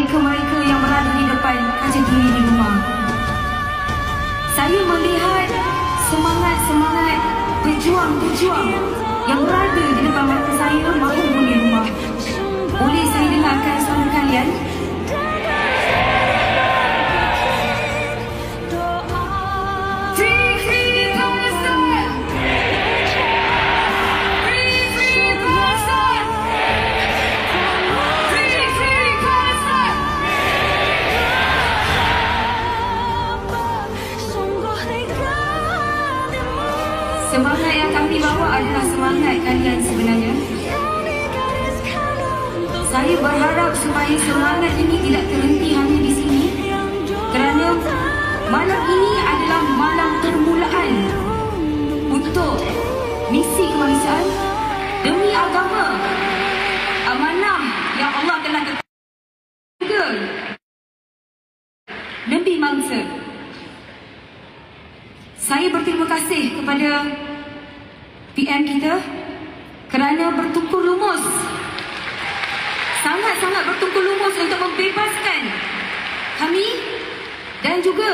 mereka-mereka yang berada di depan kaca TV di rumah. Saya melihat semangat-semangat pejuang-pejuang yang berada di depan mata saya maupun di rumah. Boleh saya dengarkan suara kalian? Semangat yang kami bawa adalah semangat kalian sebenarnya. Saya berharap supaya semangat ini tidak terhenti hanya di sini, kerana malam ini adalah malam permulaan untuk misi kemanusiaan demi agama, amanah yang Allah telah tetapkan demi bangsa. Saya berterima kasih kepada PM kita kerana bertungkur lumus, sangat-sangat bertungkur lumus untuk membebaskan kami dan juga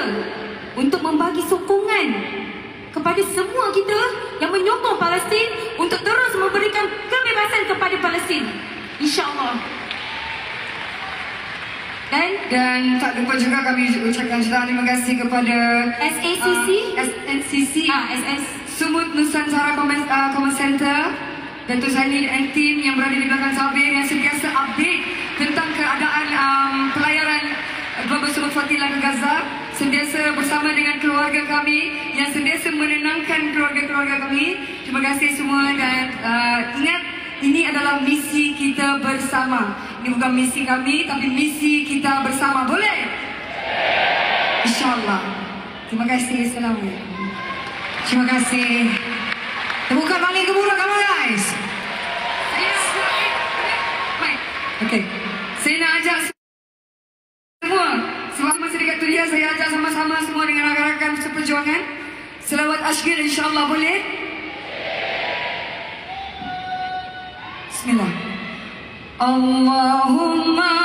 untuk membagi sokongan kepada semua kita yang menyokong Palestin untuk terus memberikan kebebasan kepada Palestin, insya-Allah. Dan tak lupa juga kami ucapkan jutaan terima kasih kepada SNCC Sumut Nusantara Command Center, Datuk Zaini dan tim yang berada di belakang tabir yang sentiasa update tentang keadaan pelayaran Global Sumut Fatilah ke Gaza, sentiasa bersama dengan keluarga kami yang sentiasa menenangkan keluarga-keluarga kami. Terima kasih semua dan ingat, ini adalah misi kita bersama. Ini bukan misi kami, tapi misi kita bersama. Boleh? InsyaAllah. Terima kasih. Assalamualaikum. Terima kasih. Temukan paling gemuruh kamu guys. Okay. Saya nak ajak semua, sebab masih dekat tu dia, saya ajak sama-sama semua dengan rakan-rakan seperjuangan. Selawat Ashgir insyaAllah boleh? Bismillah. Allahumma